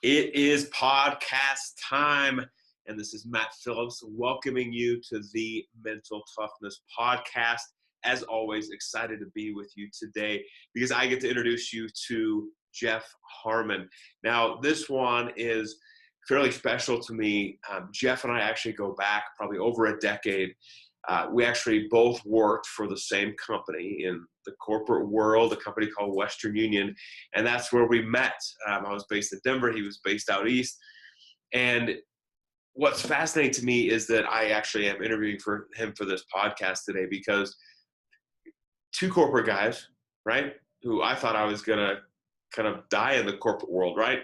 It is podcast time, and this is Matt Phillips welcoming you to the Mental Toughness podcast. As always, excited to be with you today because I get to introduce you to Jeff Harmon. Now, this one is fairly special to me. Jeff and I actually go back probably over a decade. We actually both worked for the same company in the corporate world, a company called Western Union, and that's where we met. I was based in Denver. He was based out east. And what's fascinating to me is that I actually am interviewing for him for this podcast today because two corporate guys, right, who I thought I was going to kind of die in the corporate world, right,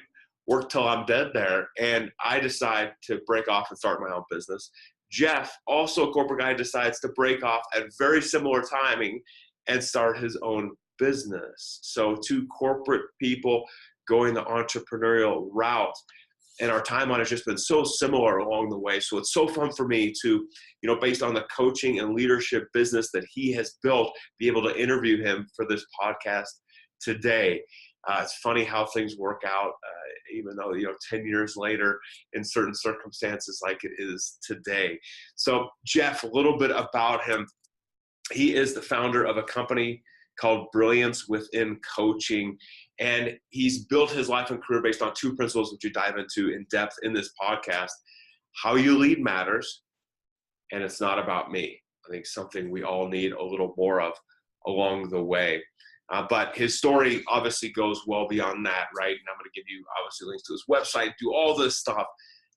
work till I'm dead there, and I decide to break off and start my own business. Jeff, also a corporate guy, decides to break off at very similar timing and start his own business. So two corporate people going the entrepreneurial route. And our timeline has just been so similar along the way. So it's so fun for me to, based on the coaching and leadership business that he has built, be able to interview him for this podcast today. It's funny how things work out, even though, 10 years later in certain circumstances like it is today. So Jeff, a little bit about him. He is the founder of a company called Brilliance Within Coaching, and he's built his life and career based on two principles, which you dive into in depth in this podcast. How you lead matters, and it's not about me. I think something we all need a little more of along the way. But his story obviously goes well beyond that, right? And I'm going to give you obviously links to his website, do all this stuff.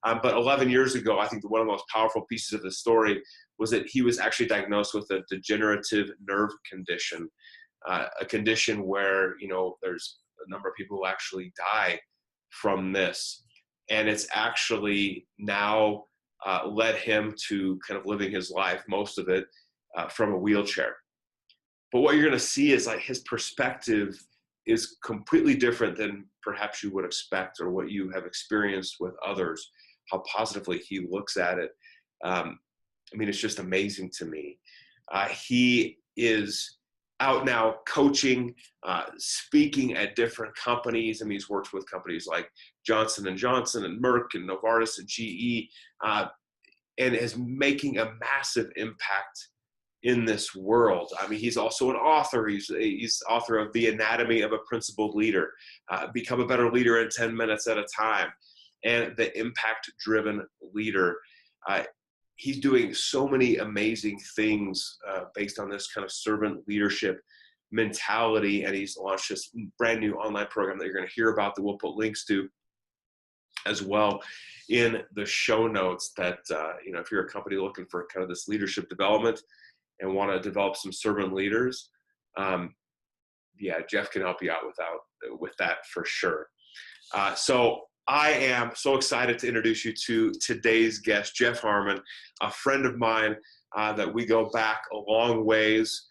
But 11 years ago, I think one of the most powerful pieces of his story was that he was actually diagnosed with a degenerative nerve condition, a condition where, there's a number of people who actually die from this. And it's actually now led him to kind of living his life, most of it, from a wheelchair. But what you're going to see is like his perspective is completely different than perhaps you would expect or what you have experienced with others, how positively he looks at it. It's just amazing to me. He is out now coaching, speaking at different companies. He's worked with companies like Johnson & Johnson and Merck and Novartis and GE, and is making a massive impact in this world. He's also an author. He's author of The Anatomy of a Principled Leader, Become a Better Leader in 10 Minutes at a Time, and The Impact-Driven Leader. He's doing so many amazing things based on this kind of servant leadership mentality, and he's launched this brand new online program that you're going to hear about that we'll put links to as well in the show notes that, if you're a company looking for kind of this leadership development and want to develop some servant leaders, Jeff can help you out with that for sure. So I am so excited to introduce you to today's guest, Jeff Harmon, a friend of mine that we go back a long ways.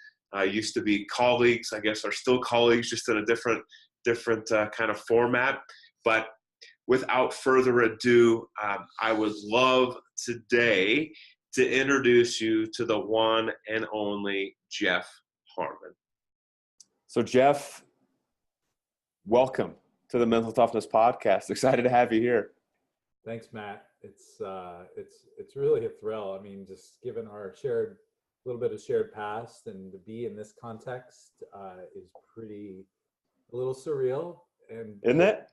Used to be colleagues, I guess are still colleagues, just in a different kind of format. But without further ado, I would love today to introduce you to the one and only Jeff Harmon. So Jeff, welcome to the Mental Toughness podcast. Excited to have you here. Thanks, Matt. It's really a thrill. Just given our little bit of shared past, and to be in this context is a little surreal, and isn't it?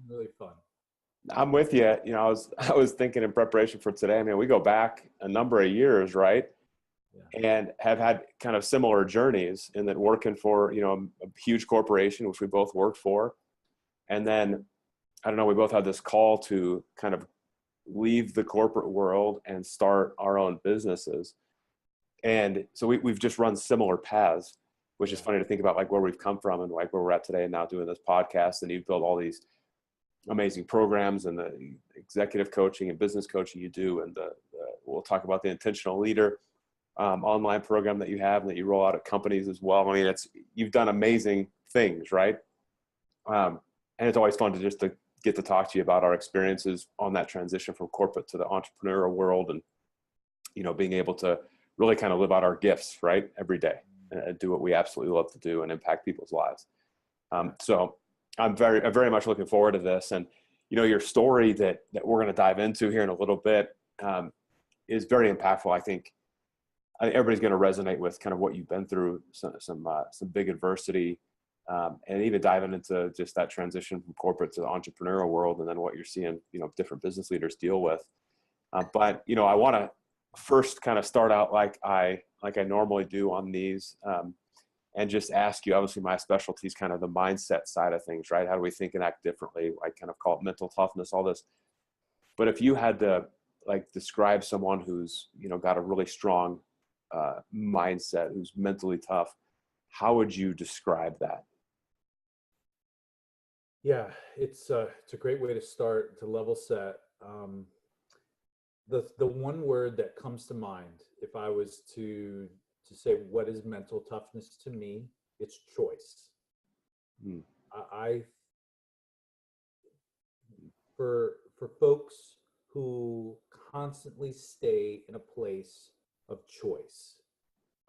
Really fun. I'm with you. I was thinking in preparation for today. We go back a number of years, right? Yeah. And have had kind of similar journeys in that working for, a huge corporation, which we both worked for. And then, we both had this call to kind of leave the corporate world and start our own businesses. And so we've just run similar paths, which is funny to think about, like where we've come from and like where we're at today and now doing this podcast. And you've built all these amazing programs and the executive coaching and business coaching you do. And we'll talk about the Intentional Leader online program that you have and that you roll out at companies as well. You've done amazing things, right? And it's always fun to get to talk to you about our experiences on that transition from corporate to the entrepreneurial world, and, being able to really kind of live out our gifts, right, every day and do what we absolutely love to do and impact people's lives. So I'm very much looking forward to this. And, your story that we're going to dive into here in a little bit is very impactful. I think everybody's going to resonate with kind of what you've been through, some big adversity, and even diving into just that transition from corporate to the entrepreneurial world, and then what you're seeing, different business leaders deal with. But I want to first kind of start out like I normally do on these, and just ask you. Obviously, my specialty is kind of the mindset side of things, right? How do we think and act differently? I kind of call it mental toughness, all this. But if you had to describe someone who's got a really strong mindset, who's mentally tough, how would you describe that? Yeah, it's a great way to start, to level set. The one word that comes to mind, if I was to say what is mental toughness to me, it's choice. For folks who constantly stay in a place of choice,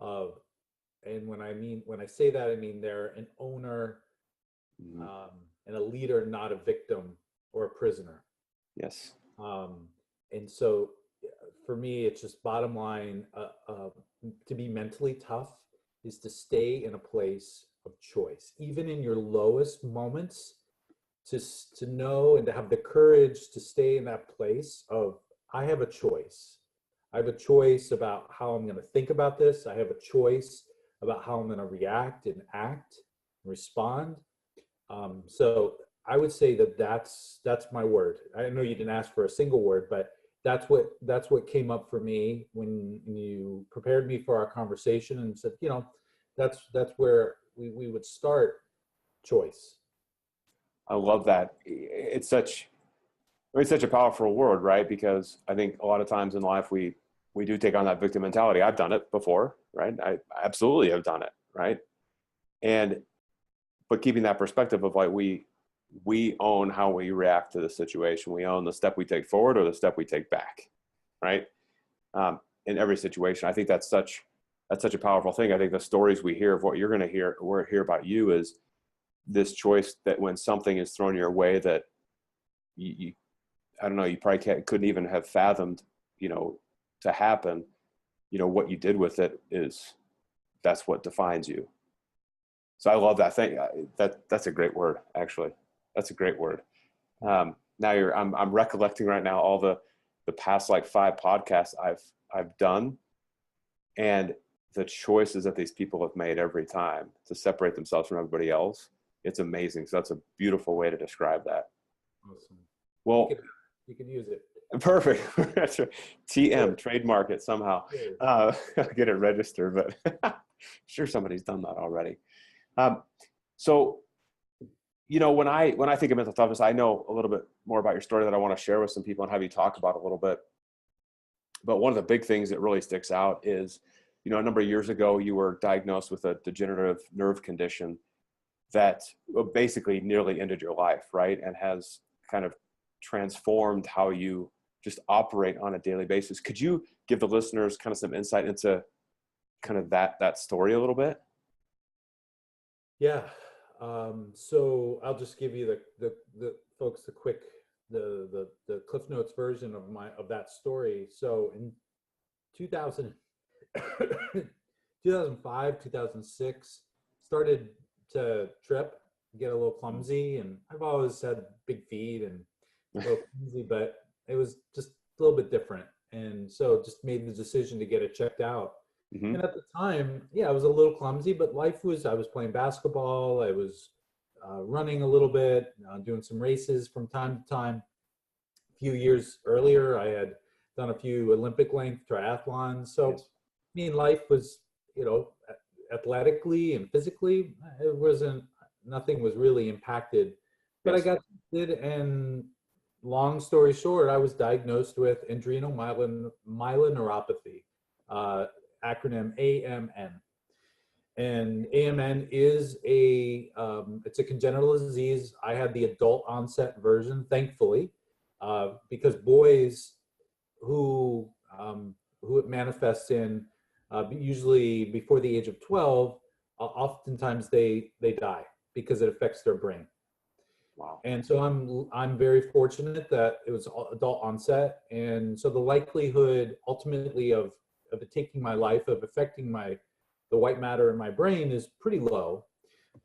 and when I say that, I mean they're an owner and a leader, not a victim or a prisoner. Yes. And so for me, it's just bottom line, to be mentally tough is to stay in a place of choice, even in your lowest moments, to know and to have the courage to stay in that place of, I have a choice. I have a choice about how I'm going to think about this. I have a choice about how I'm going to react and act and respond. So I would say that's my word. I know you didn't ask for a single word, but that's what came up for me when you prepared me for our conversation and said, that's where we would start. Choice. I love that. It's such a powerful word, right? Because I think a lot of times in life we do take on that victim mentality. I've done it before, right? I absolutely have done it, right? But keeping that perspective of we own how we react to the situation. We own the step we take forward or the step we take back, right? In every situation. I think that's such a powerful thing. I think the stories we hear of what you're going to hear about you is this choice that when something is thrown your way that you I don't know, you probably couldn't even have fathomed, to happen, what you did with it that's what defines you. So I love that thing. That's a great word, actually. That's a great word. Now I'm recollecting right now all the past 5 podcasts I've done, and the choices that these people have made every time to separate themselves from everybody else. It's amazing. So that's a beautiful way to describe that. Awesome. Well, you can use it. Perfect. TM, trademark it somehow. I'll get it registered, but I'm sure somebody's done that already. So, when I think of mental toughness, I know a little bit more about your story that I want to share with some people and have you talk about a little bit. But one of the big things that really sticks out is, a number of years ago, you were diagnosed with a degenerative nerve condition that basically nearly ended your life, right? And has kind of transformed how you just operate on a daily basis. Could you give the listeners kind of some insight into kind of that story a little bit? Yeah. So I'll just give you the folks the quick the Cliff Notes version of that story. So in 2005, 2006, started to trip, get a little clumsy, and I've always had big feet and a little clumsy, but it was just a little bit different. And so just made the decision to get it checked out. Mm-hmm. And at the time, I was a little clumsy, but I was playing basketball. I was running a little bit, doing some races from time to time. A few years earlier, I had done a few Olympic length triathlons. So, yes. Life was, athletically and physically, nothing was really impacted. But yes. I got tested, and long story short, I was diagnosed with adrenal myeloneuropathy, acronym AMN. And AMN is it's a congenital disease. I had the adult onset version, thankfully, because boys who it manifests in usually before the age of 12, oftentimes they die because it affects their brain. Wow. And so I'm very fortunate that it was adult onset, and so the likelihood ultimately of it taking my life, of affecting the white matter in my brain, is pretty low.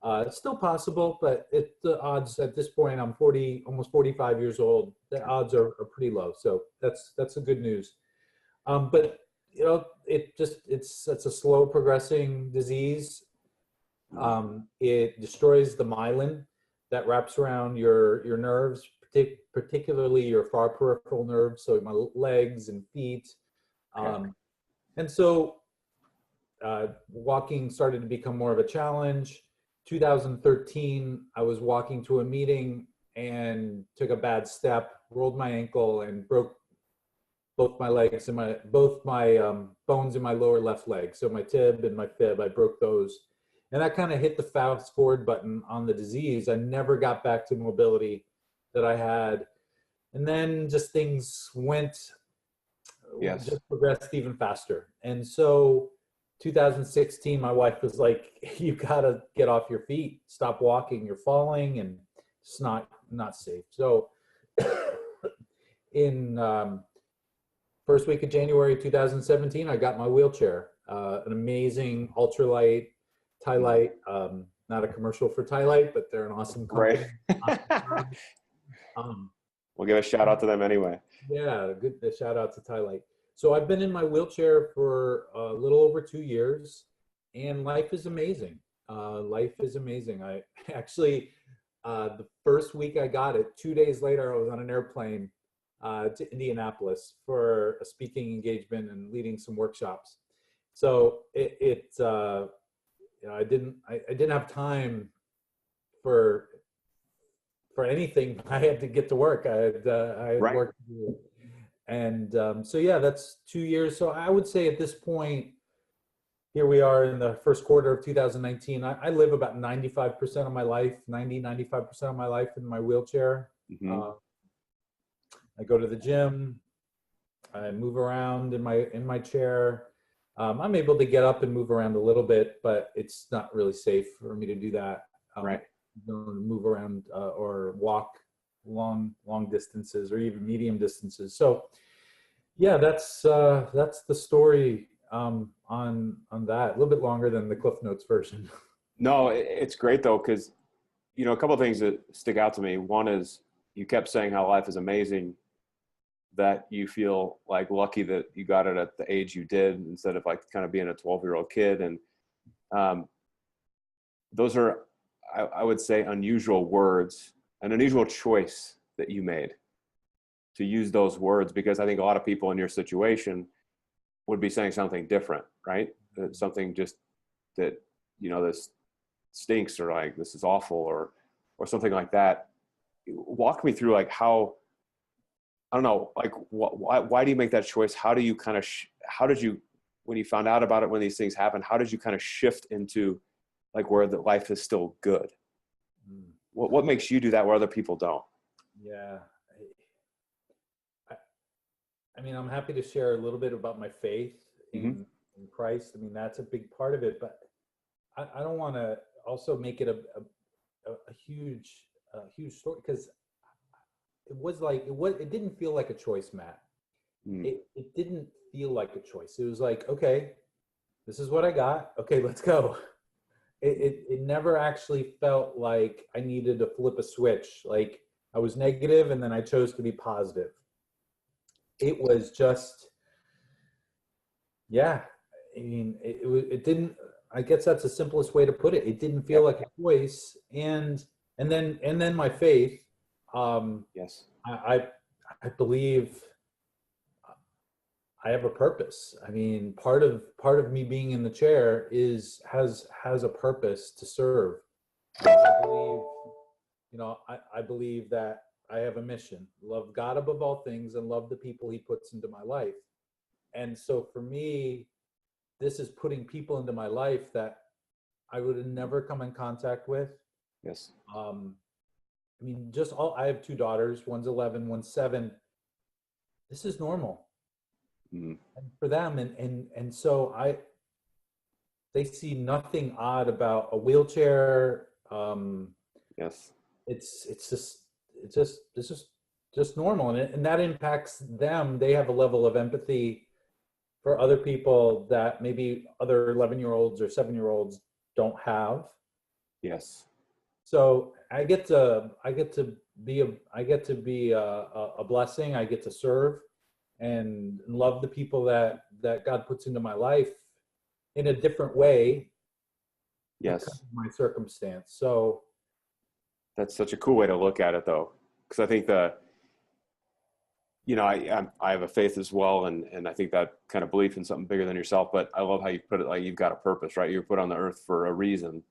It's still possible, but the odds at this point, I'm 40, almost 45 years old. The odds are pretty low. So that's the good news. But you know, it's a slow progressing disease. It destroys the myelin that wraps around your nerves, particularly your far peripheral nerves, so my legs and feet. And so walking started to become more of a challenge. 2013, I was walking to a meeting and took a bad step, rolled my ankle, and broke both my legs and both my bones in my lower left leg. So my tib and my fib, I broke those. And that kind of hit the fast forward button on the disease. I never got back to mobility that I had. And then just things just progressed even faster. And so 2016, my wife was like, you gotta get off your feet, stop walking, you're falling, and it's not safe. So in first week of January 2017, I got my wheelchair, an amazing ultralight Tylite, not a commercial for Tylite, but they're an awesome company. Right. We'll give a shout out to them anyway. Yeah, good shout out to Tylite. So I've been in my wheelchair for a little over 2 years, and life is amazing. Life is amazing. I actually, the first week I got it, 2 days later, I was on an airplane to Indianapolis for a speaking engagement and leading some workshops. So I didn't have time for anything. I had to get to work. I had Right. work to do. And so yeah, that's 2 years. So I would say at this point, here we are in the first quarter of 2019. I live about 95% of my life, 95% of my life in my wheelchair. Mm-hmm. I go to the gym. I move around in my chair. I'm able to get up and move around a little bit, but it's not really safe for me to do that. Right. Move around or walk long distances or even medium distances. So yeah, that's the story on that. A little bit longer than the Cliff Notes version. No, it's great though, because you know, a couple of things that stick out to me. One is you kept saying how life is amazing, that you feel like lucky that you got it at the age you did instead of like kind of being a 12-year-old kid. And those are, I would say, unusual words, an unusual choice that you made to use those words, because I think a lot of people in your situation would be saying something different, right? Something just that, you know, this stinks, or like, this is awful, or something like that. Walk me through like how, I don't know, like why do you make that choice? How do you kind of, how did you, when you found out about it, when these things happen, how did you kind of shift into like where the life is still good? What makes you do that where other people don't? Yeah. I mean, I'm happy to share a little bit about my faith in Christ. I mean, that's a big part of it, but I don't want to also make it a huge story, because it didn't feel like a choice, Matt. It didn't feel like a choice. It was like, okay, this is what I got. Okay, let's go. It never actually felt like I needed to flip a switch. Like I was negative and then I chose to be positive. It was just, yeah. I mean, it didn't. I guess that's the simplest way to put it. It didn't feel like a choice, and then my faith. Yes. I believe I have a purpose. I mean, part of me being in the chair has a purpose to serve. I believe, you know, I believe that I have a mission: love God above all things and love the people He puts into my life. And so for me, this is putting people into my life that I would have never come in contact with. Yes. I mean, I have two daughters. One's 11, one's 7. This is normal for them, and so they see nothing odd about a wheelchair. Yes. it's just normal, and that impacts them. They have a level of empathy for other people that maybe other 11-year-olds or 7-year-olds don't have. Yes. So I get to be a blessing. I get to serve and love the people that God puts into my life in a different way because Yes. of my circumstance. So That's such a cool way to look at it, though, because I think I have a faith as well, and I think that kind of belief in something bigger than yourself. But I love how you put it, like you've got a purpose, right? You're put on the earth for a reason,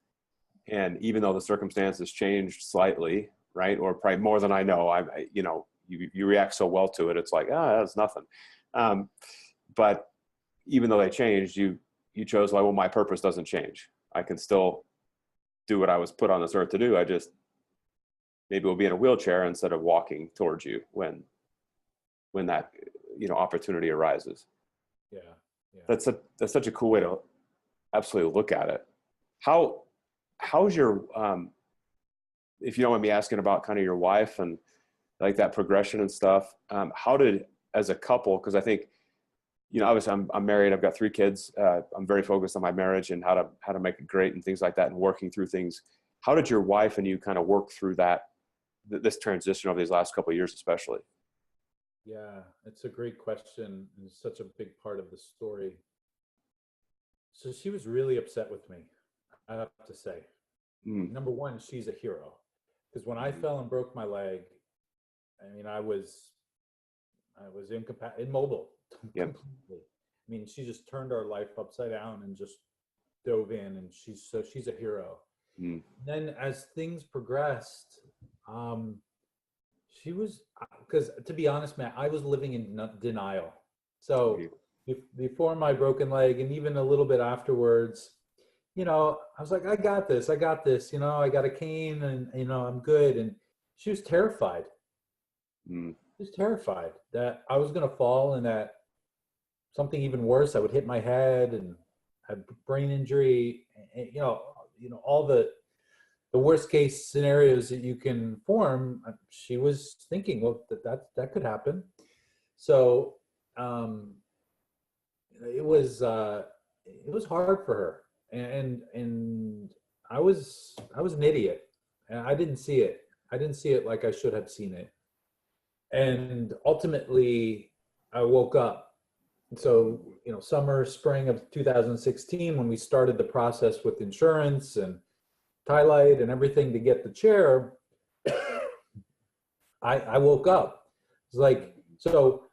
and even though the circumstances changed slightly, right, or probably more than I know, you react so well to it. It's like, that's nothing. But even though they changed, you chose, like, well, my purpose doesn't change. I can still do what I was put on this earth to do. I just maybe will be in a wheelchair instead of walking towards you when that opportunity arises. yeah. That's such a cool way to absolutely look at it. How's your if you don't mind me asking about kind of your wife and like that progression and stuff, how did, as a couple, because I think, obviously I'm married, I've got 3 kids, I'm very focused on my marriage and how to make it great and things like that, and working through things. How did your wife and you kind of work through this transition over these last couple of years, especially? Yeah, it's a great question. It's such a big part of the story. So she was really upset with me, I have to say. Number one, she's a hero. Because when I fell and broke my leg, I mean, I was immobile. Yep. Completely. I mean, she just turned our life upside down and just dove in, and she's a hero. Then as things progressed, she was, because to be honest, Matt, I was living in denial. So before my broken leg, and even a little bit afterwards, I was like, I got this, I got a cane, and I'm good. And she was terrified. She was terrified that I was going to fall and that something even worse, I would hit my head and have brain injury, and, all the worst case scenarios that you can form. She was thinking, well, that could happen. So it was hard for her, and I was an idiot, and I didn't see it like I should have seen it. And ultimately I woke up. So, spring of 2016, when we started the process with insurance and Highlight and everything to get the chair, I woke up. It's like, so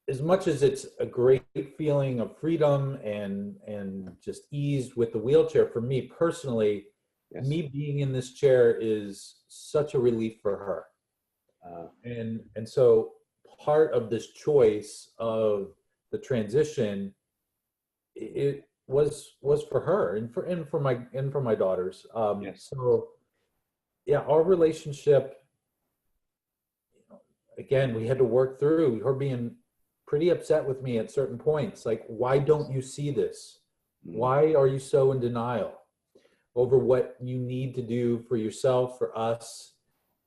as much as it's a great feeling of freedom and just ease with the wheelchair, for me personally, Yes. me being in this chair is such a relief for her. And so part of this choice of the transition, it was for her and for my daughters. Yes. So yeah, our relationship, again, we had to work through her being pretty upset with me at certain points. Like, why don't you see this? Why are you so in denial over what you need to do for yourself, for us?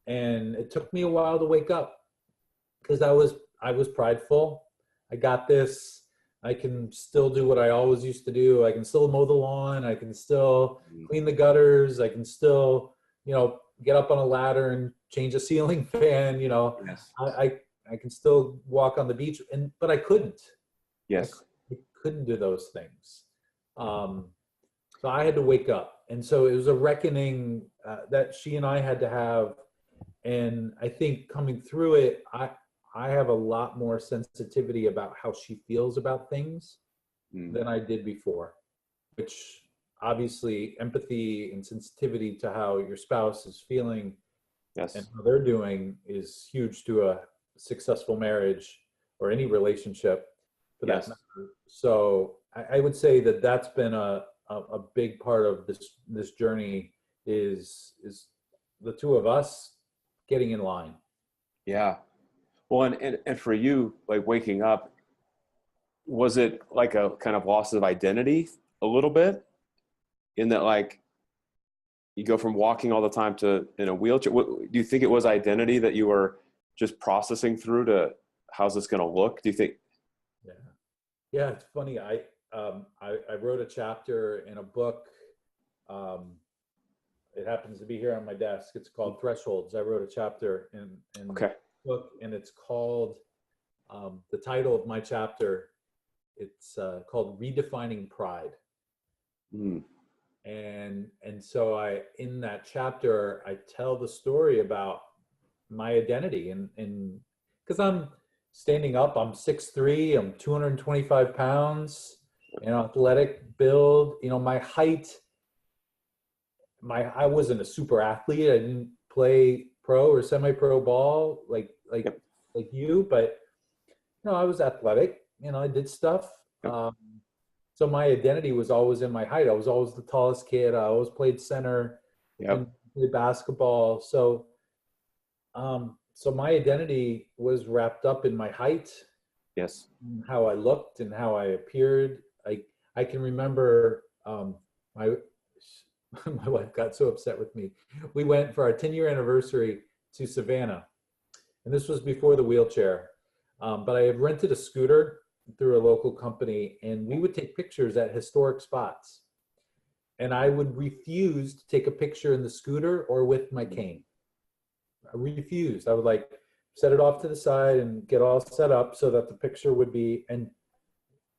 And it took me a while to wake up, because I was prideful. I got this. I can still do what I always used to do. I can still mow the lawn. I can still clean the gutters. I can still, get up on a ladder and change a ceiling fan. Yes. I can still walk on the beach, but I couldn't. Yes. I couldn't do those things. So I had to wake up, and so it was a reckoning that she and I had to have. And I think coming through it, I have a lot more sensitivity about how she feels about things than I did before, which obviously empathy and sensitivity to how your spouse is feeling Yes. and how they're doing is huge to a successful marriage or any relationship for that matter. So I would say that that's been a big part of this journey is the two of us getting in line. Yeah. Well, and for you, like waking up, was it like a kind of loss of identity a little bit, in that, like, you go from walking all the time to in a wheelchair. Do you think it was identity that you were just processing through to how's this going to look? Do you think? Yeah. Yeah. It's funny. I wrote a chapter in a book. It happens to be here on my desk. It's called Thresholds. I wrote a chapter in Okay. the book, and it's called, the title of my chapter, it's called Redefining Pride. Mm. And so in that chapter, I tell the story about my identity, and because I'm standing up, I'm 6'3", I'm 225 pounds, athletic build, my height, I wasn't a super athlete. I didn't play pro or semi-pro ball like you, but I was athletic. I did stuff. Yep. So my identity was always in my height. I was always the tallest kid. I always played center and played basketball. So my identity was wrapped up in my height. Yes. How I looked and how I appeared. I can remember my wife got so upset with me. We went for our 10-year anniversary to Savannah, and this was before the wheelchair. But I had rented a scooter through a local company, and we would take pictures at historic spots. And I would refuse to take a picture in the scooter or with my cane. I refused. I would set it off to the side and get all set up so that the picture would be, and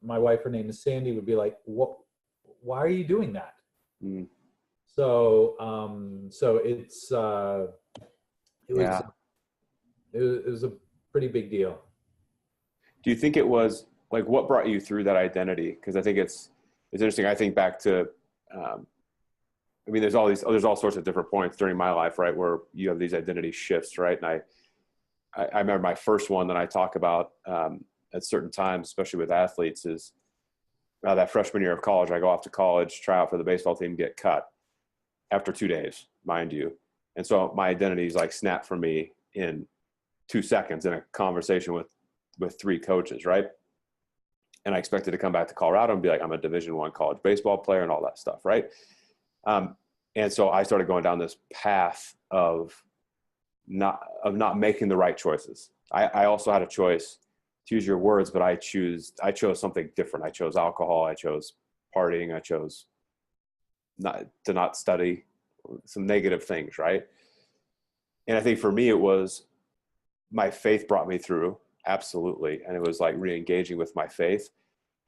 my wife, her name is Sandy, would be like, "What? Why are you doing that?" Mm. So it was a pretty big deal. Do you think it was what brought you through that identity? Because I think it's interesting. I think back to, there's all sorts of different points during my life, right, where you have these identity shifts, right? And I remember my first one that I talk about at certain times, especially with athletes, is that freshman year of college. I go off to college, try out for the baseball team, get cut after 2 days, mind you. And so my identity is snapped from me in 2 seconds in a conversation with 3 coaches, right? And I expected to come back to Colorado and be like, I'm a Division I college baseball player and all that stuff, right? And so I started going down this path of not making the right choices. I also had a choice, to use your words, but I chose something different. I chose alcohol. I chose partying. I chose not study, some negative things, right? And I think for me, it was my faith brought me through. Absolutely. And it was re-engaging with my faith.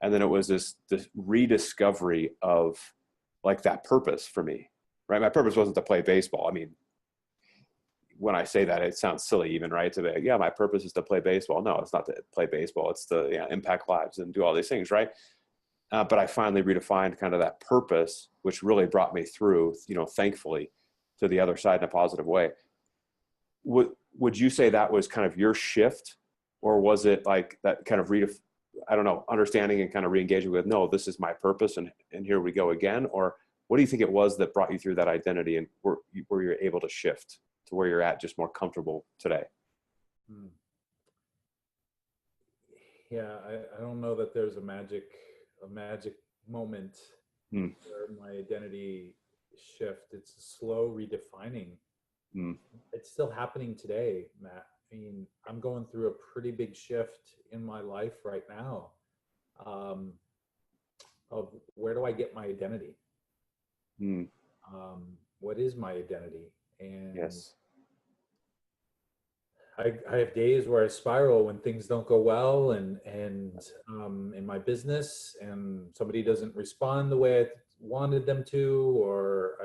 And then it was this rediscovery of that purpose for me, right? My purpose wasn't to play baseball. When I say that, it sounds silly even, right? To be like, yeah, my purpose is to play baseball. No, it's not to play baseball. It's to impact lives and do all these things, right? But I finally redefined kind of that purpose, which really brought me through, thankfully, to the other side in a positive way. Would you say that was kind of your shift? Or was it that kind of understanding and kind of re-engaging with, no, this is my purpose and here we go again? Or what do you think it was that brought you through that identity and where you're able to shift to where you're at, just more comfortable today? Yeah, I don't know that there's a magic moment where my identity shift. It's a slow redefining. It's still happening today, Matt. I'm going through a pretty big shift in my life right now, of where do I get my identity? What is my identity? And yes. I have days where I spiral when things don't go well, and in my business, and somebody doesn't respond the way I wanted them to, or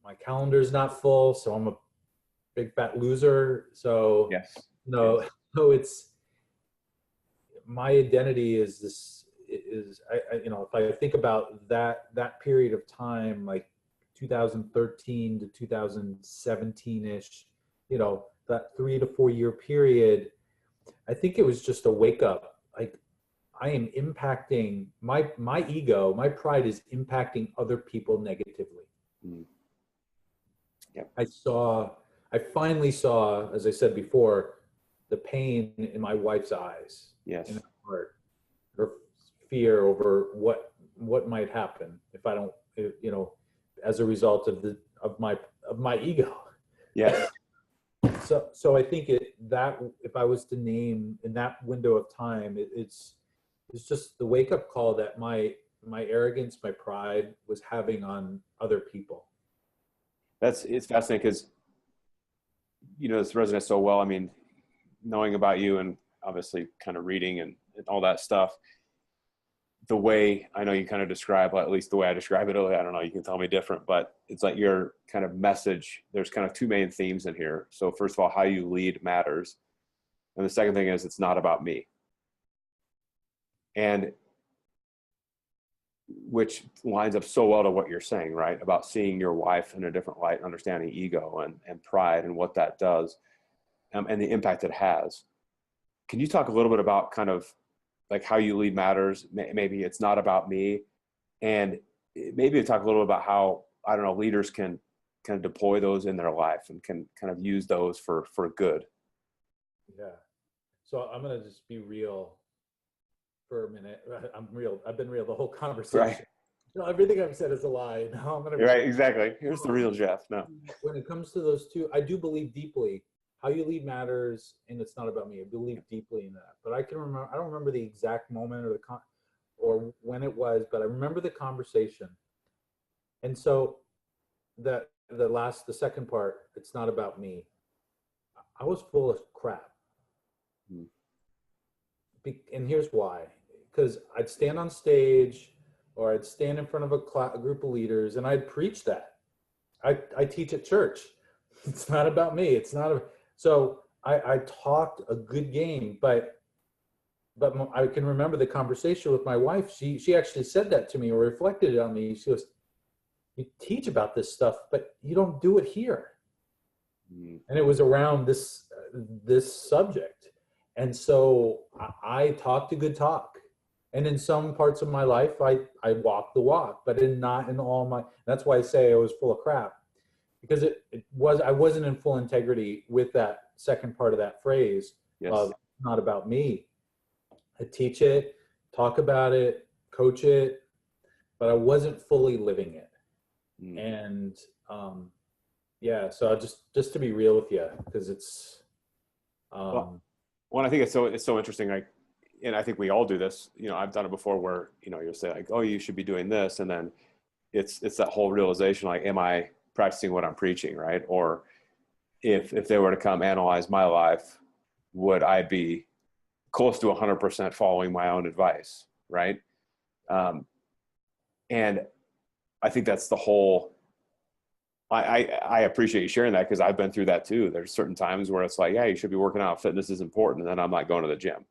my calendar is not full, so I'm a big fat loser. So yes. So it's my identity is this is if I think about that period of time, 2013 to 2017 ish, that 3 to 4 year period, I think it was just a wake up. I am impacting my ego, my pride is impacting other people negatively. Yep. I finally saw, as I said before, the pain in my wife's eyes, yes, in her heart, her fear over what might happen if I don't, as a result of my ego. Yes. So I think that if I was to name in that window of time, it's just the wake up call that my arrogance, my pride was having on other people. It's fascinating because, this resonates so well. I mean, knowing about you and obviously kind of reading and all that stuff, the way I know you kind of describe, at least the way I describe it, I don't know, you can tell me different, but it's like your kind of message, there's kind of two main themes in here. So first of all, how you lead matters. And the second thing is, it's not about me. And which lines up so well to what you're saying, right? About seeing your wife in a different light, understanding ego and pride and what that does, and the impact it has. Can you talk a little bit about kind of like how you lead matters? Maybe it's not about me. And maybe talk a little bit about how, I don't know, leaders can kind of deploy those in their life and can kind of use those for good. Yeah. So I'm going to just be real for a minute. I'm real. I've been real the whole conversation. Right. No, everything I've said is a lie. No, I'm going to be right. Exactly. Here's the real Jeff. No. When it comes to those two, I do believe deeply how you lead matters, and it's not about me. I believe deeply in that. But I don't remember the exact moment or when it was, but I remember the conversation. And so the second part, it's not about me. I was full of crap. And here's why. Because I'd stand on stage or I'd stand in front of a group of leaders and I'd preach that. I teach at church. It's not about me. So I talked a good game, but I can remember the conversation with my wife. She actually said that to me or reflected it on me. She goes, "You teach about this stuff, but you don't do it here." And it was around this subject. And so I talked a good talk. And in some parts of my life, I walked the walk, but not in all that's why I say I was full of crap. Because I wasn't in full integrity with that second part of that phrase. Yes. Of not about me. I teach it, talk about it, coach it, but I wasn't fully living it. And yeah, so just to be real with you, because it's well, I think it's so interesting. Like, and I think we all do this. I've done it before where you'll say like, "Oh, you should be doing this," and then it's that whole realization, like, am I practicing what I'm preaching, right? Or if they were to come analyze my life, would I be close to 100% following my own advice, right? And I think that's the whole. I appreciate you sharing that because I've been through that too. There's certain times where it's like, yeah, you should be working out. Fitness is important, and then I'm not going to the gym,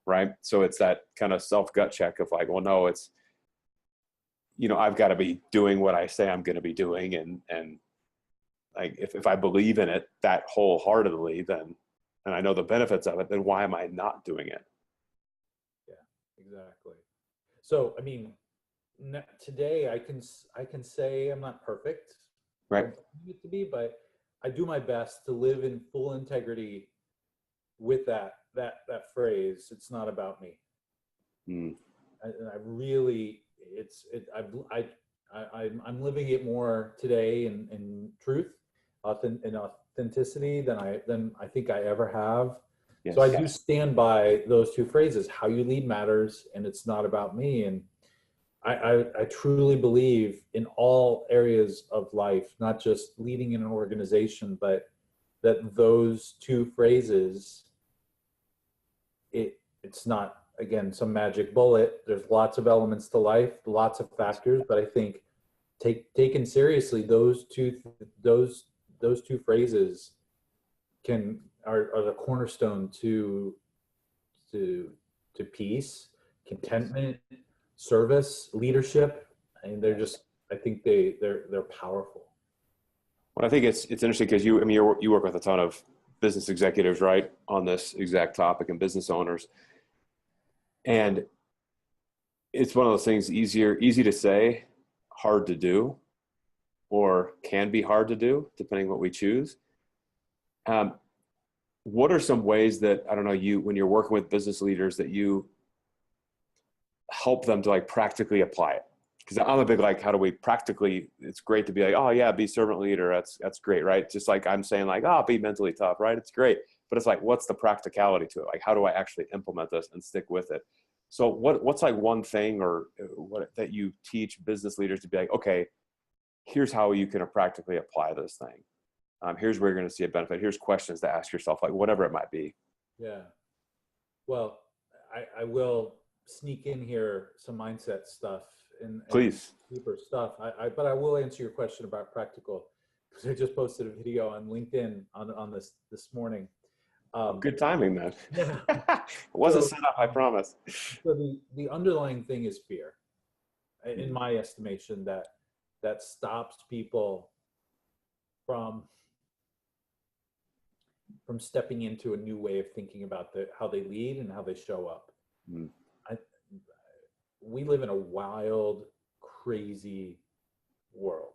right? So it's that kind of self-gut check of like, well, no, it's, I've got to be doing what I say I'm going to be doing, and like if I believe in it that wholeheartedly, then, and I know the benefits of it, then why am I not doing it? Yeah, exactly. So I mean, today I can say I'm not perfect. Right. I don't need it to be, but I do my best to live in full integrity with that phrase. It's not about me. And I really, I'm living it more today in truth, in authenticity than I think I ever have. Yes. So I do stand by those two phrases: how you lead matters, and it's not about me. And I truly believe in all areas of life, not just leading in an organization, but that those two phrases, it's not, again, some magic bullet. There's lots of elements to life, lots of factors, but I think taken seriously, those two phrases are the cornerstone to peace, contentment, service, leadership. And I think they're powerful. Well, I think it's interesting because you work with a ton of business executives, right, on this exact topic, and business owners. And it's one of those things, easy to say, hard to do, or can be hard to do, depending what we choose. What are some ways that, I don't know, when you're working with business leaders, that you help them to like practically apply it? because I'm a big, like, how do we practically, it's great to be like, oh yeah, be servant leader. That's great. Right. Just like I'm saying like, oh, be mentally tough. Right. It's great. But it's like, what's the practicality to it? Like, how do I actually implement this and stick with it? So what's like one thing or what that you teach business leaders to be like, okay, here's how you can practically apply this thing. Here's where you're going to see a benefit. Here's questions to ask yourself, like whatever it might be. Yeah. Well, I will sneak in here some mindset stuff and Please. deeper stuff. But I will answer your question about practical, because I just posted a video on LinkedIn on this morning. Good timing, man. Yeah. It wasn't set up, I promise. So the underlying thing is fear, in my estimation, that stops people from stepping into a new way of thinking about how they lead and how they show up. Mm. We live in a wild, crazy world.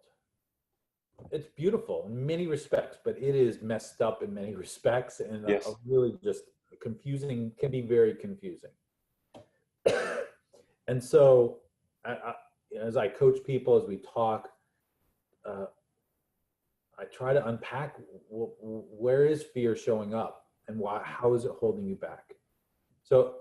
It's beautiful in many respects, but it is messed up in many respects, and yes. Really just confusing, can be very confusing. And so as I coach people, as we talk, I try to unpack where is fear showing up and how is it holding you back? So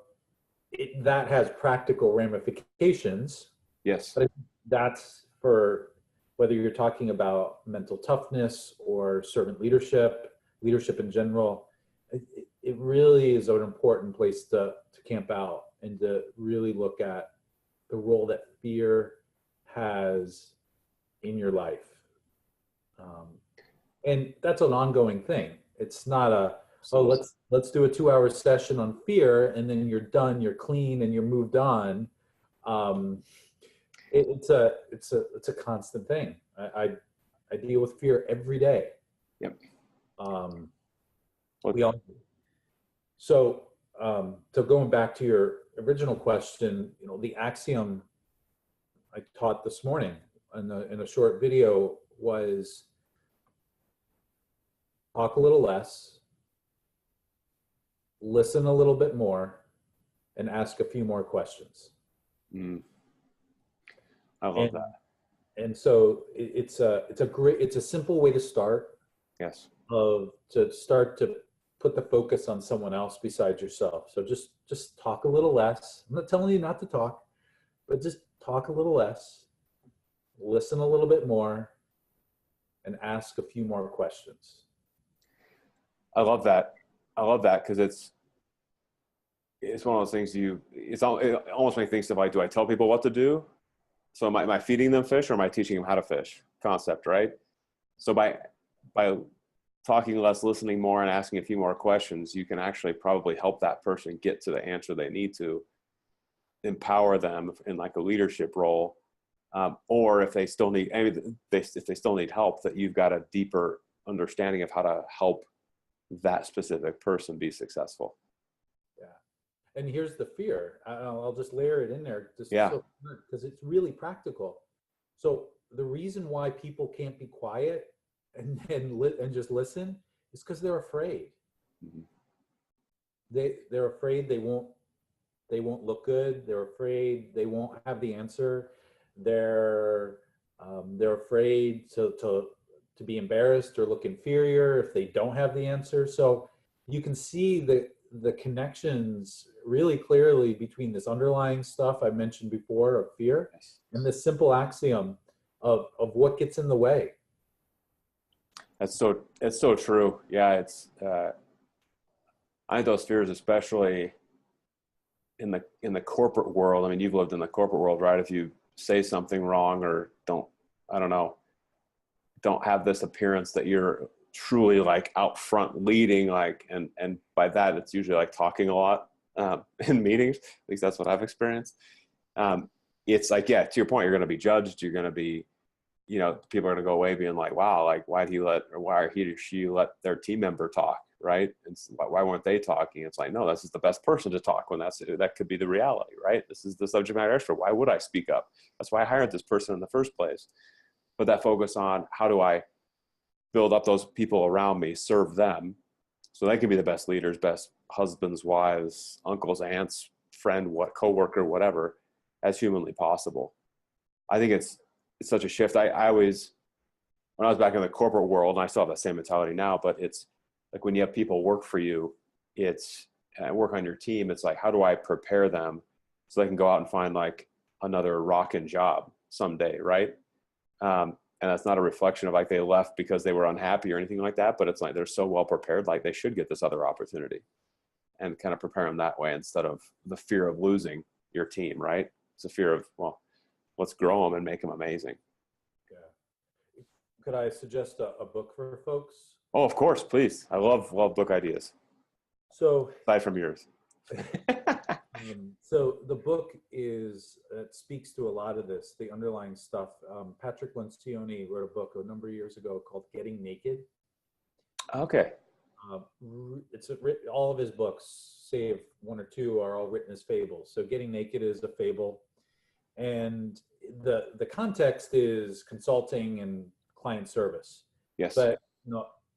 that has practical ramifications. Yes. But that's for whether you're talking about mental toughness or servant leadership in general. It really is an important place to camp out and to really look at the role that fear has in your life. And that's an ongoing thing. It's not let's do a 2-hour session on fear and then you're done, you're clean, and you're moved on. It's a constant thing. I deal with fear every day. Yep. We all do. So going back to your original question, the axiom I taught this morning in a short video was talk a little less, listen a little bit more, and ask a few more questions. I love that. And so it's a simple way to start. Yes. To start to put the focus on someone else besides yourself. So just talk a little less. I'm not telling you not to talk, but just talk a little less, listen a little bit more, and ask a few more questions. I love that because it's one of those things it almost makes me think of like, do I tell people what to do? So am I feeding them fish or am I teaching them how to fish concept, right? So by talking less, listening more, and asking a few more questions, you can actually probably help that person get to the answer they need to, empower them in like a leadership role. Or if they still need, if they still need help, that you've got a deeper understanding of how to help that specific person be successful. Yeah. And here's the fear. I'll just layer it in there because it's really practical. So the reason why people can't be quiet and just listen is because they're afraid. Mm-hmm. They're afraid they won't look good. They're afraid they won't have the answer. They're afraid to be embarrassed or look inferior if they don't have the answer. So you can see the connections really clearly between this underlying stuff I mentioned before of fear and this simple axiom of what gets in the way. It's so true. Yeah, I think those fears, especially in the corporate world. I mean, you've lived in the corporate world, right? If you say something wrong or don't have this appearance that you're truly like out front leading, like, and by that it's usually like talking a lot in meetings. At least that's what I've experienced. It's like, yeah, to your point, you're going to be judged. You're going to be, people are going to go away being like, wow, like why he or she let their team member talk, right? And why weren't they talking? It's like, no, this is the best person to talk when that could be the reality, right? This is the subject matter expert. Why would I speak up? That's why I hired this person in the first place. But that focus on how do I build up those people around me, serve them, so they can be the best leaders, best husbands, wives, uncles, aunts, friend, coworker, whatever, as humanly possible. I think it's such a shift. I always, when I was back in the corporate world, and I still have that same mentality now, but it's like when you have people work for you, it's work on your team. It's like, how do I prepare them so they can go out and find like another rocking job someday, right? And that's not a reflection of like they left because they were unhappy or anything like that, but it's like they're so well prepared, like they should get this other opportunity, and kind of prepare them that way instead of the fear of losing your team, right? It's a fear of, well, let's grow them and make them amazing. Yeah. Could I suggest a book for folks? Oh, of course, please. I love book ideas. So aside from yours. So the book speaks to a lot of this, the underlying stuff. Patrick Lencioni wrote a book a number of years ago called Getting Naked. Okay. All of his books, save one or two, are all written as fables. So Getting Naked is a fable. And the context is consulting and client service. Yes. But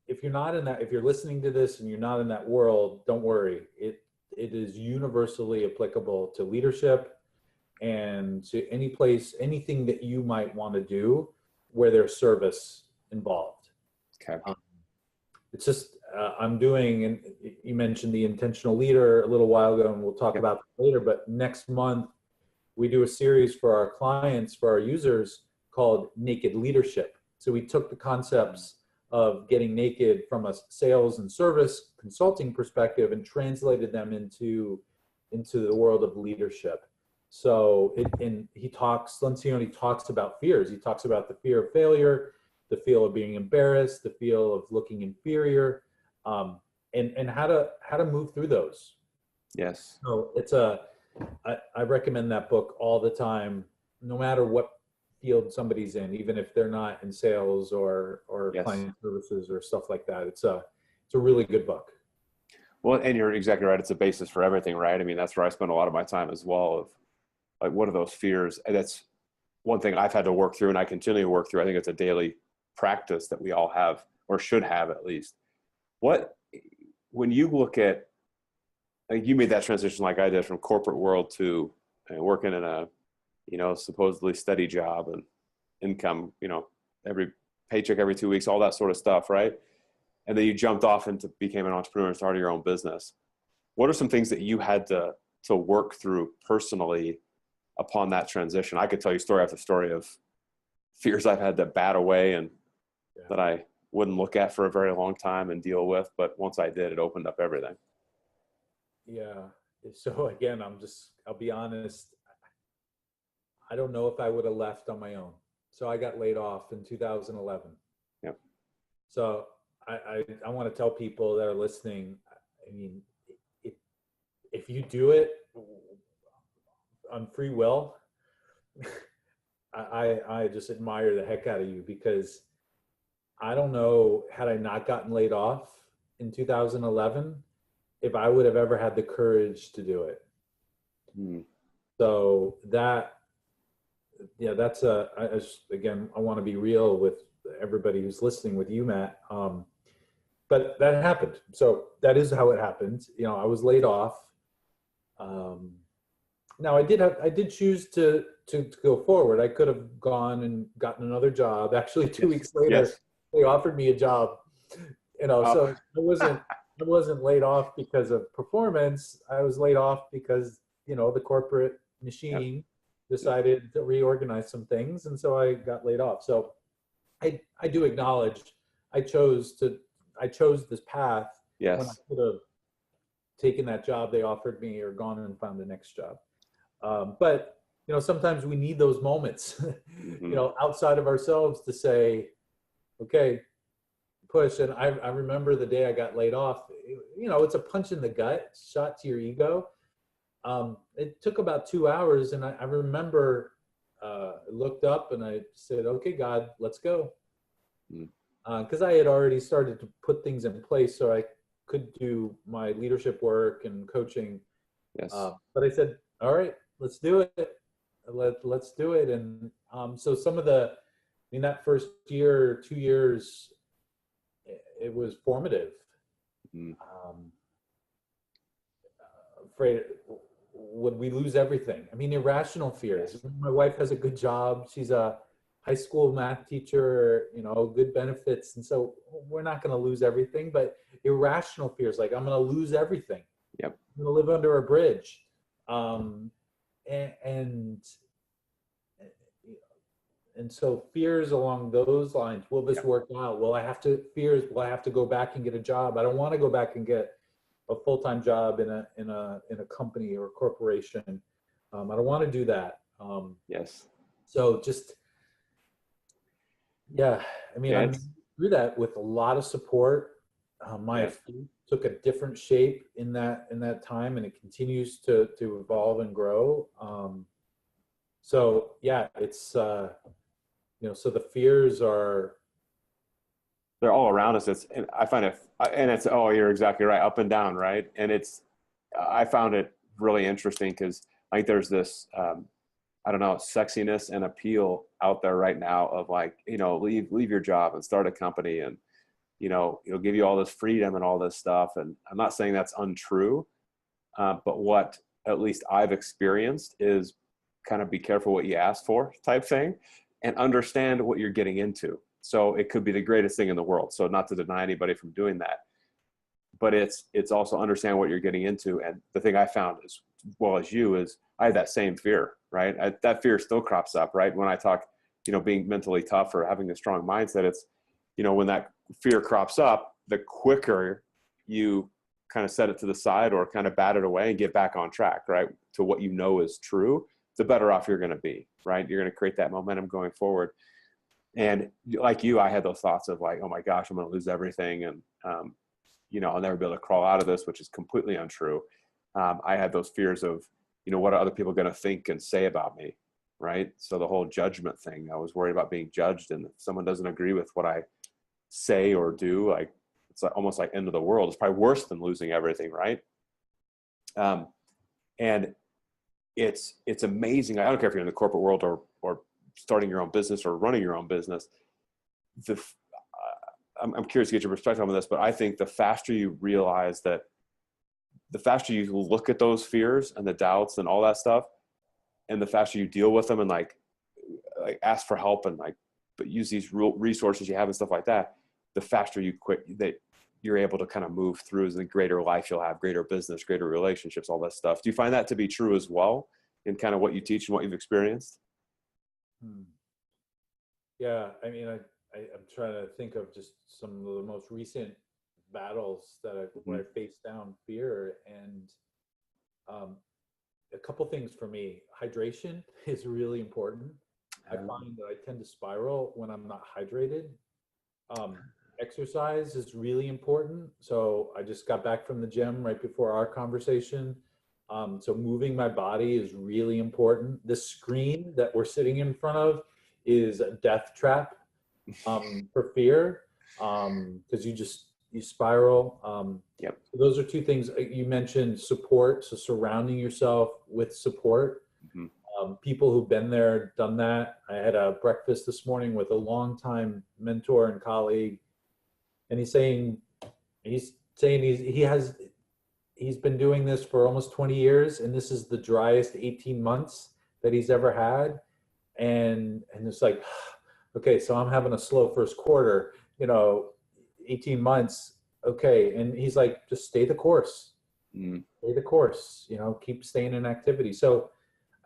if you're not in that, if you're listening to this and you're not in that world, don't worry. It is universally applicable to leadership and to any place, anything that you might want to do where there's service involved. Okay. It's just, I'm doing, and you mentioned the intentional leader a little while ago, and we'll talk about that later, but next month we do a series for our clients, for our users, called Naked Leadership. So we took the concepts of getting naked from a sales and service consulting perspective and translated them into the world of leadership. So Lencioni talks about fears. He talks about the fear of failure, the feel of being embarrassed, the feel of looking inferior, and how to move through those. Yes. So I recommend that book all the time, no matter what field somebody's in, even if they're not in sales or client services or stuff like that. It's a really good book. Well, and you're exactly right. It's a basis for everything, right? I mean, that's where I spend a lot of my time as well, of like, what are those fears? And that's one thing I've had to work through, and I continue to work through. I think it's a daily practice that we all have, or should have at least. When you look at, like, you made that transition like I did from corporate world to working in a, supposedly steady job and income, every paycheck every 2 weeks, all that sort of stuff, right? And then you jumped off into became an entrepreneur and started your own business. What are some things that you had to work through personally upon that transition? I could tell you story after story of fears I've had to bat away and that I wouldn't look at for a very long time and deal with. But once I did, it opened up everything. Yeah. So again, I'll be honest. I don't know if I would have left on my own. So I got laid off in 2011. Yep. So I want to tell people that are listening, I mean, if you do it on free will, I just admire the heck out of you, because I don't know, had I not gotten laid off in 2011, if I would have ever had the courage to do it. So that's again, I want to be real with everybody who's listening, with you, Matt. But that happened. So that is how it happened. I was laid off. Now I did choose to go forward. I could have gone and gotten another job. Actually, 2 weeks later, they offered me a job. So I wasn't laid off because of performance. I was laid off because, the corporate machine decided to reorganize some things. And so I got laid off. So I do acknowledge I chose this path when I could have taken that job they offered me or gone and found the next job. But, sometimes we need those moments, outside of ourselves to say, okay, push. And I remember the day I got laid off, it's a punch in the gut, shot to your ego. It took about 2 hours, and I remember looked up and I said, okay, God, let's go. Because I had already started to put things in place so I could do my leadership work and coaching. But I said, all right, let's do it. Let's do it. And so that first year, 2 years, it was formative. when we lose everything. I mean, irrational fears. My wife has a good job. She's a high school math teacher, you know, good benefits. And so we're not going to lose everything, but irrational fears, like I'm going to lose everything. Yep. I'm going to live under a bridge. And so fears along those lines, will this work out? Will I have to go back and get a job? I don't want to go back and get a full-time job in a company or a corporation. I don't want to do that. Yes. So just, I mean, I'm through that with a lot of support. My faith took a different shape in that time, and it continues to evolve and grow. So yeah, it's, you know, so the fears they're all around us. I find it, and it's, oh, you're exactly right. Up and down. Right. And I found it really interesting because I think there's this, I don't know, sexiness and appeal out there right now of like, you know, leave your job and start a company, and, you know, it'll give you all this freedom and all this stuff. And I'm not saying that's untrue, but what at least I've experienced is kind of be careful what you ask for type thing, and understand what you're getting into. So it could be the greatest thing in the world. So not to deny anybody from doing that, but it's also understand what you're getting into. And the thing I found, as well as you, is I had that same fear, right? That fear still crops up, right? When I talk, you know, being mentally tough or having a strong mindset, it's, you know, when that fear crops up, the quicker you kind of set it to the side or kind of bat it away and get back on track, right? To what you know is true, the better off you're going to be, right? You're going to create that momentum going forward. And like you, I had those thoughts of like, oh my gosh, I'm going to lose everything. And, you know, I'll never be able to crawl out of this, which is completely untrue. I had those fears of, you know, what are other people going to think and say about me, right? So the whole judgment thing, I was worried about being judged. And if someone doesn't agree with what I say or do, like, it's like almost like end of the world. It's probably worse than losing everything, right? And it's amazing. I don't care if you're in the corporate world or starting your own business or running your own business. I'm curious to get your perspective on this, but I think the faster you realize that, the faster you look at those fears and the doubts and all that stuff, and the faster you deal with them and like ask for help and like, but use these resources you have and stuff like that, the faster you quit, that you're able to kind of move through, the greater life you'll have, greater business, greater relationships, all that stuff. Do you find that to be true as well in kind of what you teach and what you've experienced? Yeah, I mean, I'm trying to think of just some of the most recent battles that where I faced down fear, and a couple things for me. Hydration is really important. I find that I tend to spiral when I'm not hydrated. Exercise is really important. So I just got back from the gym right before our conversation. So moving my body is really important. This screen that we're sitting in front of is a death trap for fear, because you spiral. Yep. So those are two things. You mentioned support, so surrounding yourself with support. People who've been there, done that. I had a breakfast this morning with a longtime mentor and colleague, and he's saying he's been doing this for almost 20 years, and this is the driest 18 months that he's ever had. And it's like, okay, so I'm having a slow first quarter, 18 months. Okay. And he's like, just stay the course, stay the course, keep staying in activity. So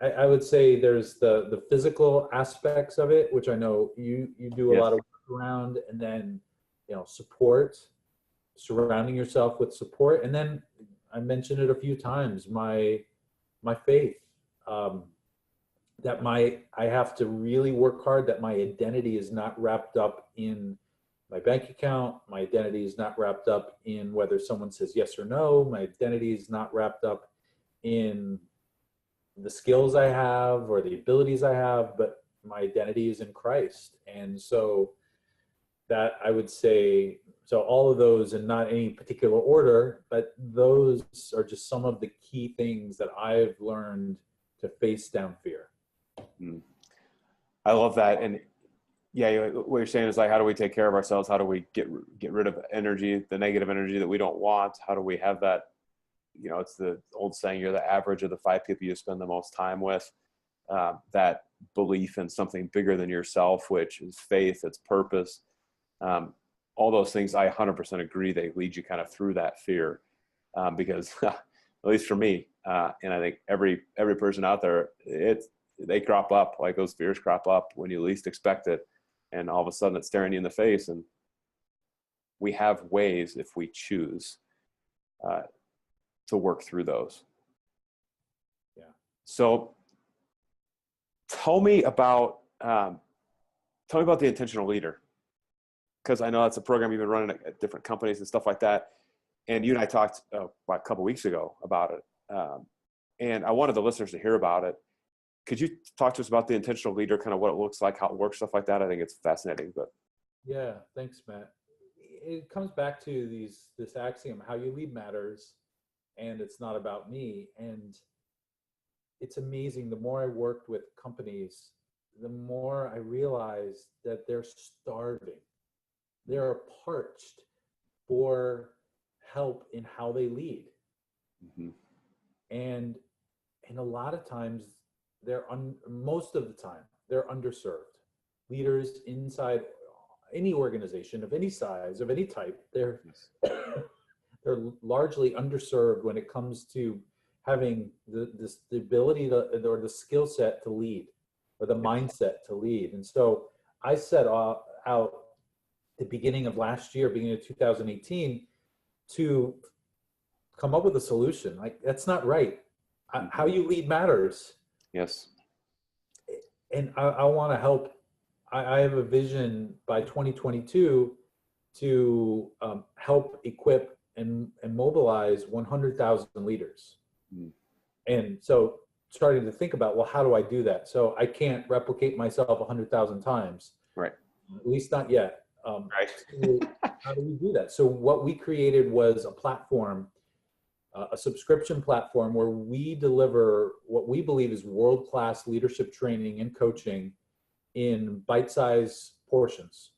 I would say there's the physical aspects of it, which I know you do a lot of work around, and then, support, surrounding yourself with support. And then I mentioned it a few times, my faith, that I have to really work hard, that my identity is not wrapped up in my bank account. My identity is not wrapped up in whether someone says yes or no. My identity is not wrapped up in the skills I have or the abilities I have, but my identity is in Christ. And so that I would say, so all of those in not any particular order, but those are just some of the key things that I've learned to face down fear. I love that. And yeah, what you're saying is like, how do we take care of ourselves? How do we get rid of energy, the negative energy that we don't want? How do we have that, you know, it's the old saying, you're the average of the 5 people you spend the most time with. That belief in something bigger than yourself, which is faith, it's purpose. All those things, I 100% agree. They lead you kind of through that fear, because at least for me, and I think every person out there, they crop up, like those fears crop up when you least expect it. And all of a sudden it's staring you in the face. And we have ways, if we choose, to work through those. Yeah. So tell me about the Intentional Leader, because I know that's a program you've been running at different companies and stuff like that. And you and I talked a couple weeks ago about it. And I wanted the listeners to hear about it. Could you talk to us about the Intentional Leader, kind of what it looks like, how it works, stuff like that? I think it's fascinating. But yeah, thanks, Matt. It comes back to this axiom: how you lead matters, and it's not about me. And it's amazing. The more I worked with companies, the more I realized that they're starving. They're parched for help in how they lead. Mm-hmm. And a lot of times most of the time they're underserved. Leaders inside any organization of any size, of any type, they're largely underserved when it comes to having the ability to, or the skill set to lead, or the mindset to lead. And so I set out the beginning of last year, beginning of 2018, to come up with a solution. Like, that's not right. How you lead matters. Yes. And I want to help. I have a vision by 2022 to help equip and mobilize 100,000 leaders. Mm. And so starting to think about, well, how do I do that? So I can't replicate myself 100,000 times. Right. At least not yet. Right. So how do we do that? So what we created was a platform, a subscription platform, where we deliver what we believe is world-class leadership training and coaching in bite-sized portions.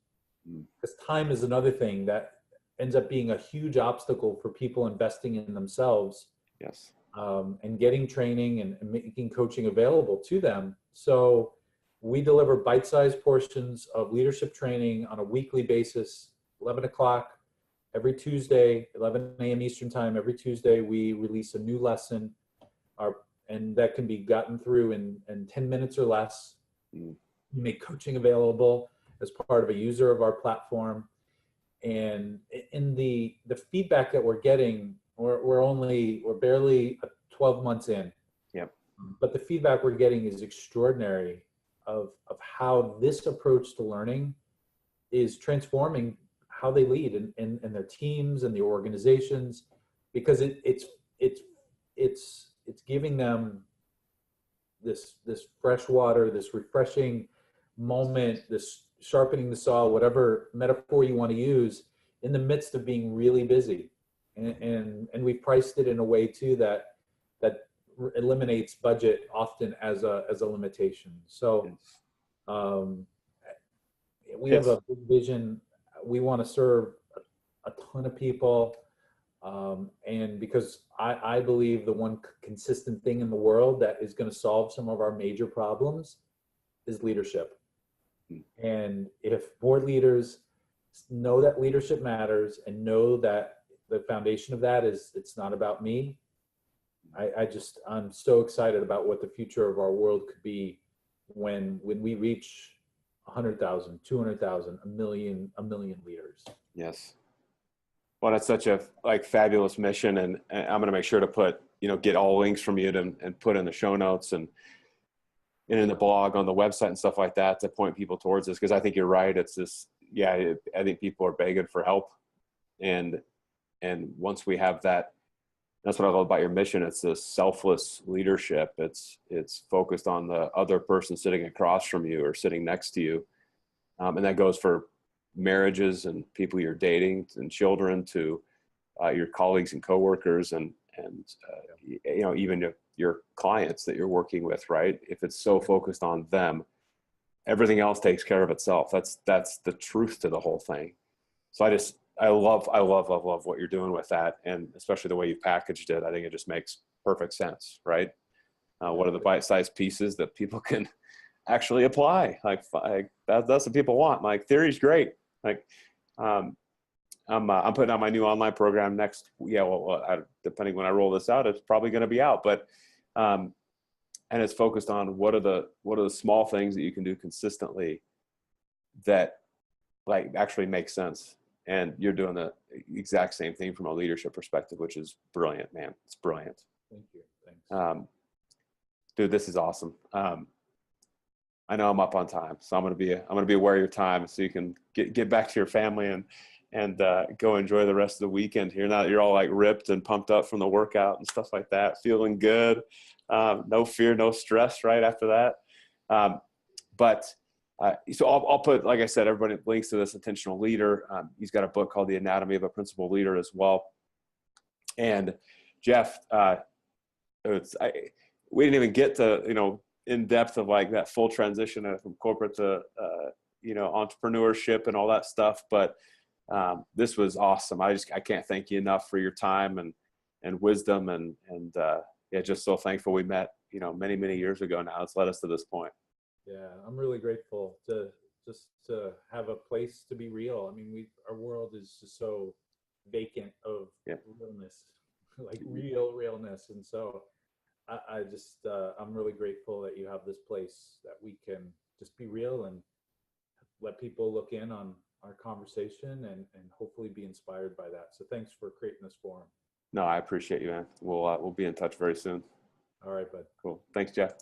Because time is another thing that ends up being a huge obstacle for people investing in themselves. Yes. And getting training and making coaching available to them. So we deliver bite-sized portions of leadership training on a weekly basis, 11 o'clock every Tuesday, 11 a.m. Eastern time. Every Tuesday, we release a new lesson, and that can be gotten through in 10 minutes or less. We make coaching available as part of a user of our platform. And in the feedback that we're getting, we're barely 12 months in. Yep. But the feedback we're getting is extraordinary of how this approach to learning is transforming how they lead in their teams and the organizations, because it's giving them this fresh water, this refreshing moment, this sharpening the saw, whatever metaphor you want to use, in the midst of being really busy. And we've priced it in a way too that eliminates budget often as a limitation. So we have a big vision. We want to serve a ton of people, and because I believe the one consistent thing in the world that is going to solve some of our major problems is leadership. And if board leaders know that leadership matters and know that the foundation of that is, it's not about me, I'm so excited about what the future of our world could be when we reach 100,000, 200,000, a million leaders. Yes. Well, that's such a fabulous mission, and I'm going to make sure to put, get all links from you and put in the show notes and in the blog on the website and stuff like that to point people towards this. Because I think you're right. It's this, I think people are begging for help, and once we have that, that's what I love about your mission. It's this selfless leadership. It's focused on the other person sitting across from you or sitting next to you. And that goes for marriages and people you're dating, and children, to your colleagues and coworkers, and even your clients that you're working with, right? If it's so focused on them, everything else takes care of itself. That's the truth to the whole thing. So I love what you're doing with that. And especially the way you've packaged it. I think it just makes perfect sense, right? What are the bite-sized pieces that people can actually apply? Like that's what people want. Like theory's great. Like, I'm putting out my new online program next. Yeah. Depending when I roll this out, it's probably going to be out, but, and it's focused on what are the small things that you can do consistently that like actually make sense. And you're doing the exact same thing from a leadership perspective, which is brilliant, man. It's brilliant. Thank you. Thanks. Dude, this is awesome. I know I'm up on time, so I'm gonna be aware of your time, so you can get back to your family and go enjoy the rest of the weekend here. Now that you're all like ripped and pumped up from the workout and stuff like that, feeling good. No fear, no stress right after that. So I'll put, like I said, everybody links to this intentional leader. He's got a book called The Anatomy of a Principal Leader as well. And Jeff, we didn't even get to, in depth of like that full transition from corporate to, entrepreneurship and all that stuff. But this was awesome. I can't thank you enough for your time and wisdom and just so thankful we met, many, many years ago now. It's led us to this point. Yeah, I'm really grateful to have a place to be real. I mean, our world is just so vacant of realness, like realness. And so I'm really grateful that you have this place that we can just be real and let people look in on our conversation and hopefully be inspired by that. So thanks for creating this forum. No, I appreciate you, man. We'll be in touch very soon. All right, bud. Cool. Thanks, Jeff.